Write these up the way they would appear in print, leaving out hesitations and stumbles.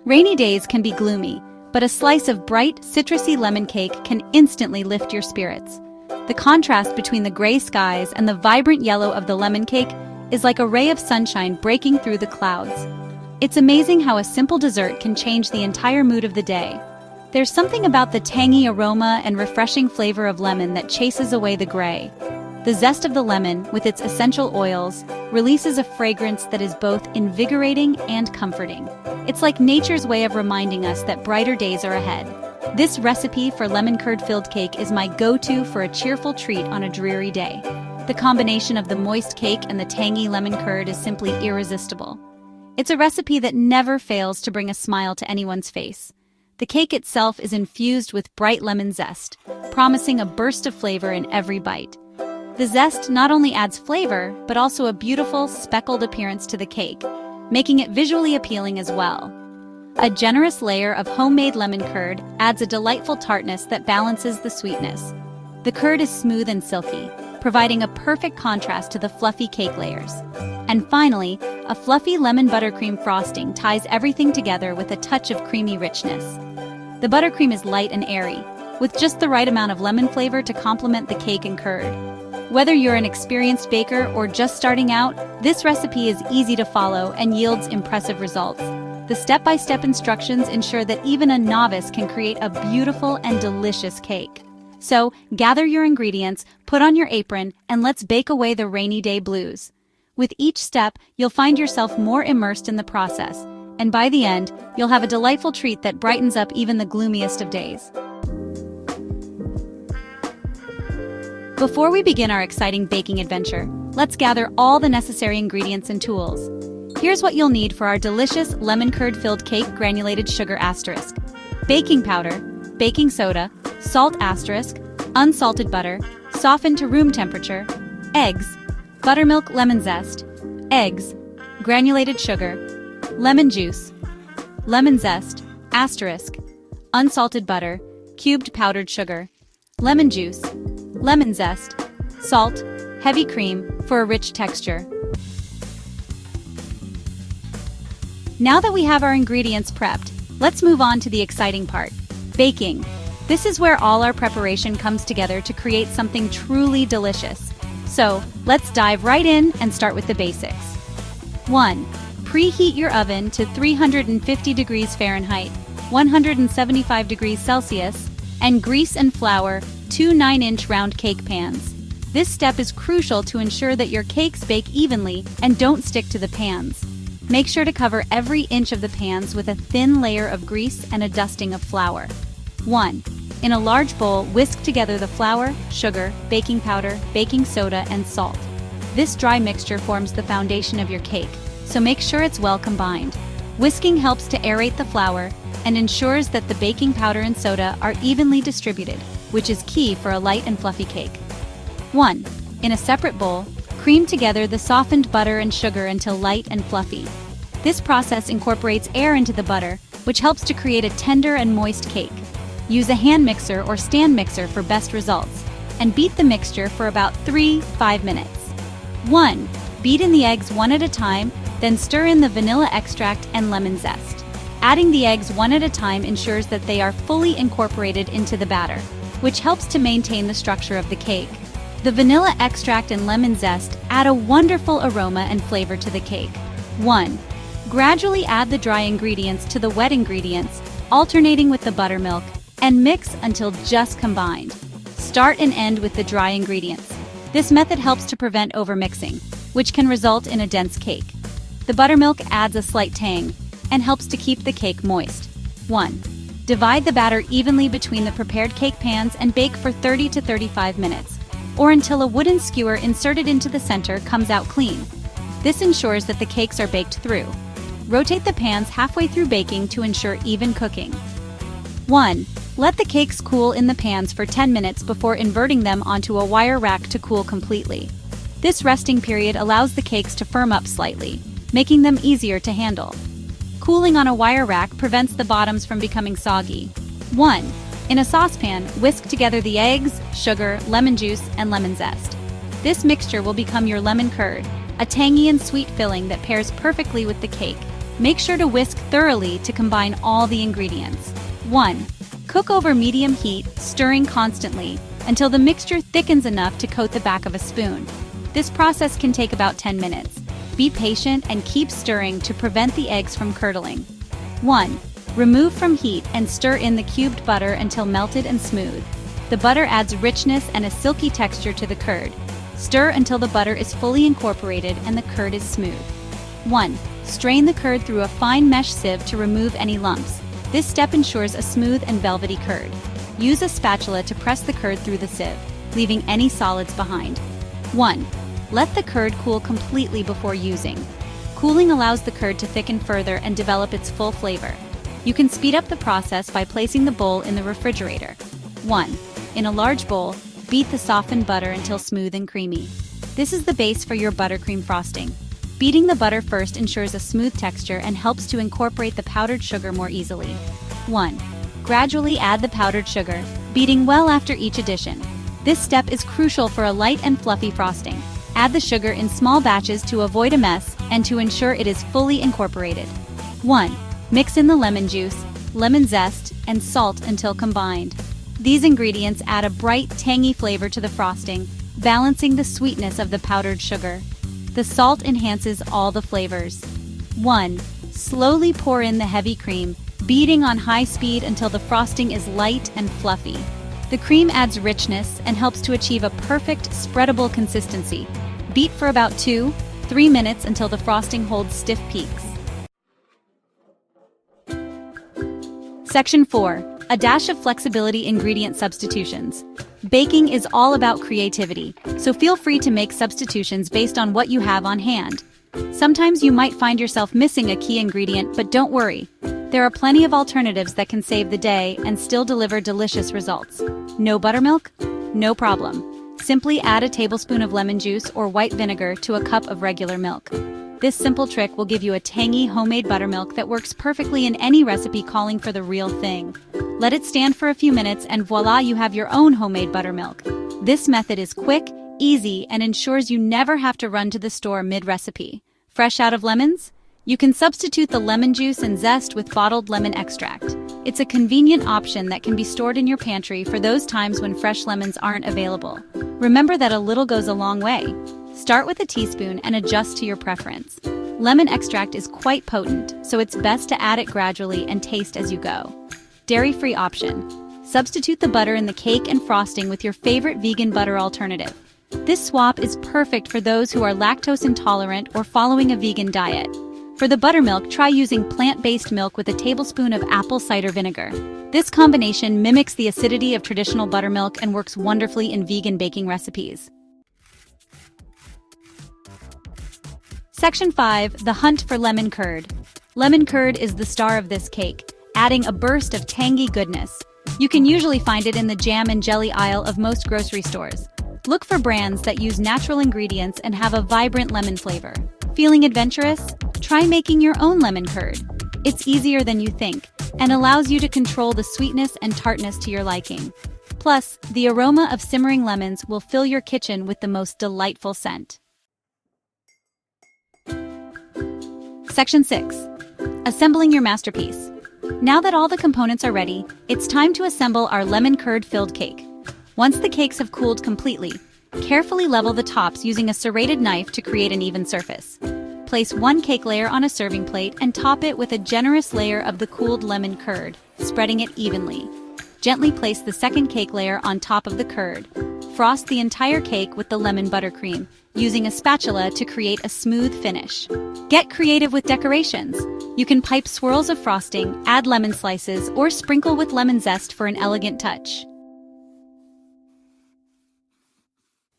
Rainy days can be gloomy, but a slice of bright, citrusy lemon cake can instantly lift your spirits. The contrast between the gray skies and the vibrant yellow of the lemon cake is like a ray of sunshine breaking through the clouds. It's amazing how a simple dessert can change the entire mood of the day. There's something about the tangy aroma and refreshing flavor of lemon that chases away the gray. The zest of the lemon, with its essential oils, releases a fragrance that is both invigorating and comforting. It's like nature's way of reminding us that brighter days are ahead. This recipe for lemon curd-filled cake is my go-to for a cheerful treat on a dreary day. The combination of the moist cake and the tangy lemon curd is simply irresistible. It's a recipe that never fails to bring a smile to anyone's face. The cake itself is infused with bright lemon zest, promising a burst of flavor in every bite. The zest not only adds flavor, but also a beautiful, speckled appearance to the cake, making it visually appealing as well. A generous layer of homemade lemon curd adds a delightful tartness that balances the sweetness. The curd is smooth and silky, providing a perfect contrast to the fluffy cake layers. And finally, a fluffy lemon buttercream frosting ties everything together with a touch of creamy richness. The buttercream is light and airy, with just the right amount of lemon flavor to complement the cake and curd. Whether you're an experienced baker or just starting out, this recipe is easy to follow and yields impressive results. The step-by-step instructions ensure that even a novice can create a beautiful and delicious cake. So, gather your ingredients, put on your apron, and let's bake away the rainy day blues. With each step, you'll find yourself more immersed in the process, and by the end, you'll have a delightful treat that brightens up even the gloomiest of days. Before we begin our exciting baking adventure, let's gather all the necessary ingredients and tools. Here's what you'll need for our delicious lemon curd-filled cake: granulated sugar asterisk, baking powder, baking soda, salt asterisk, unsalted butter, softened to room temperature, eggs, buttermilk, lemon zest, eggs, granulated sugar, lemon juice, lemon zest, asterisk, unsalted butter, cubed powdered sugar, lemon juice, lemon zest, salt, heavy cream for a rich texture. Now that we have our ingredients prepped, let's move on to the exciting part: baking. This is where all our preparation comes together to create something truly delicious. So, let's dive right in and start with the basics. 1. Preheat your oven to 350 degrees Fahrenheit, 175 degrees Celsius, and grease and flour 2 9-inch round cake pans. This step is crucial to ensure that your cakes bake evenly and don't stick to the pans. Make sure to cover every inch of the pans with a thin layer of grease and a dusting of flour. 1. In a large bowl, whisk together the flour, sugar, baking powder, baking soda, and salt. This dry mixture forms the foundation of your cake, so make sure it's well combined. Whisking helps to aerate the flour and ensures that the baking powder and soda are evenly distributed, which is key for a light and fluffy cake. 1. In a separate bowl, cream together the softened butter and sugar until light and fluffy. This process incorporates air into the butter, which helps to create a tender and moist cake. Use a hand mixer or stand mixer for best results, and beat the mixture for about 3-5 minutes. 1. Beat in the eggs one at a time, then stir in the vanilla extract and lemon zest. Adding the eggs one at a time ensures that they are fully incorporated into the batter, which helps to maintain the structure of the cake. The vanilla extract and lemon zest add a wonderful aroma and flavor to the cake. 1. Gradually add the dry ingredients to the wet ingredients, alternating with the buttermilk, and mix until just combined. Start and end with the dry ingredients. This method helps to prevent overmixing, which can result in a dense cake. The buttermilk adds a slight tang and helps to keep the cake moist. 1. Divide the batter evenly between the prepared cake pans and bake for 30 to 35 minutes, or until a wooden skewer inserted into the center comes out clean. This ensures that the cakes are baked through. Rotate the pans halfway through baking to ensure even cooking. 1. Let the cakes cool in the pans for 10 minutes before inverting them onto a wire rack to cool completely. This resting period allows the cakes to firm up slightly, making them easier to handle. Cooling on a wire rack prevents the bottoms from becoming soggy. 1. In a saucepan, whisk together the eggs, sugar, lemon juice, and lemon zest. This mixture will become your lemon curd, a tangy and sweet filling that pairs perfectly with the cake. Make sure to whisk thoroughly to combine all the ingredients. 1. Cook over medium heat, stirring constantly, until the mixture thickens enough to coat the back of a spoon. This process can take about 10 minutes. Be patient and keep stirring to prevent the eggs from curdling. 1. Remove from heat and stir in the cubed butter until melted and smooth. The butter adds richness and a silky texture to the curd. Stir until the butter is fully incorporated and the curd is smooth. 1. Strain the curd through a fine mesh sieve to remove any lumps. This step ensures a smooth and velvety curd. Use a spatula to press the curd through the sieve, leaving any solids behind. 1. Let the curd cool completely before using. Cooling allows the curd to thicken further and develop its full flavor. You can speed up the process by placing the bowl in the refrigerator. 1. In a large bowl, beat the softened butter until smooth and creamy. This is the base for your buttercream frosting. Beating the butter first ensures a smooth texture and helps to incorporate the powdered sugar more easily. 1. Gradually add the powdered sugar, beating well after each addition. This step is crucial for a light and fluffy frosting. Add the sugar in small batches to avoid a mess and to ensure it is fully incorporated. 1. Mix in the lemon juice, lemon zest, and salt until combined. These ingredients add a bright, tangy flavor to the frosting, balancing the sweetness of the powdered sugar. The salt enhances all the flavors. 1. Slowly pour in the heavy cream, beating on high speed until the frosting is light and fluffy. The cream adds richness and helps to achieve a perfect, spreadable consistency. Beat for about 2-3 minutes until the frosting holds stiff peaks. Section 4. A dash of flexibility ingredient substitutions. Baking is all about creativity, so feel free to make substitutions based on what you have on hand. Sometimes you might find yourself missing a key ingredient, but don't worry. There are plenty of alternatives that can save the day and still deliver delicious results. No buttermilk? No problem. Simply add a tablespoon of lemon juice or white vinegar to a cup of regular milk. This simple trick will give you a tangy homemade buttermilk that works perfectly in any recipe calling for the real thing. Let it stand for a few minutes and voila, you have your own homemade buttermilk. This method is quick, easy, and ensures you never have to run to the store mid-recipe. Fresh out of lemons? You can substitute the lemon juice and zest with bottled lemon extract. It's a convenient option that can be stored in your pantry for those times when fresh lemons aren't available. Remember that a little goes a long way. Start with a teaspoon and adjust to your preference. Lemon extract is quite potent, so it's best to add it gradually and taste as you go. Dairy-free option. Substitute the butter in the cake and frosting with your favorite vegan butter alternative. This swap is perfect for those who are lactose intolerant or following a vegan diet. For the buttermilk, try using plant-based milk with a tablespoon of apple cider vinegar. This combination mimics the acidity of traditional buttermilk and works wonderfully in vegan baking recipes. Section 5. The hunt for lemon curd. Lemon curd is the star of this cake, adding a burst of tangy goodness. You can usually find it in the jam and jelly aisle of most grocery stores. Look for brands that use natural ingredients and have a vibrant lemon flavor. Feeling adventurous? Try making your own lemon curd. It's easier than you think and allows you to control the sweetness and tartness to your liking. Plus, the aroma of simmering lemons will fill your kitchen with the most delightful scent. Section 6. Assembling your masterpiece. Now that all the components are ready, it's time to assemble our lemon curd-filled cake. Once the cakes have cooled completely, carefully level the tops using a serrated knife to create an even surface. Place one cake layer on a serving plate and top it with a generous layer of the cooled lemon curd, spreading it evenly. Gently place the second cake layer on top of the curd. Frost the entire cake with the lemon buttercream, using a spatula to create a smooth finish. Get creative with decorations. You can pipe swirls of frosting, add lemon slices, or sprinkle with lemon zest for an elegant touch.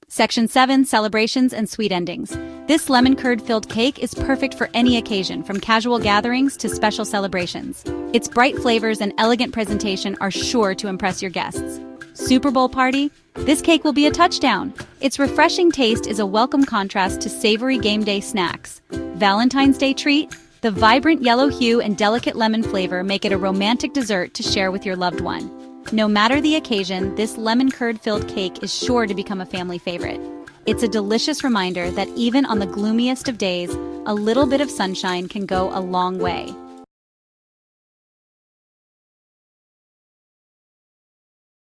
Section 7. Celebrations and sweet endings. This lemon curd-filled cake is perfect for any occasion, from casual gatherings to special celebrations. Its bright flavors and elegant presentation are sure to impress your guests. Super Bowl party? This cake will be a touchdown. Its refreshing taste is a welcome contrast to savory game day snacks. Valentine's Day treat? The vibrant yellow hue and delicate lemon flavor make it a romantic dessert to share with your loved one. No matter the occasion, this lemon curd-filled cake is sure to become a family favorite. It's a delicious reminder that even on the gloomiest of days, a little bit of sunshine can go a long way.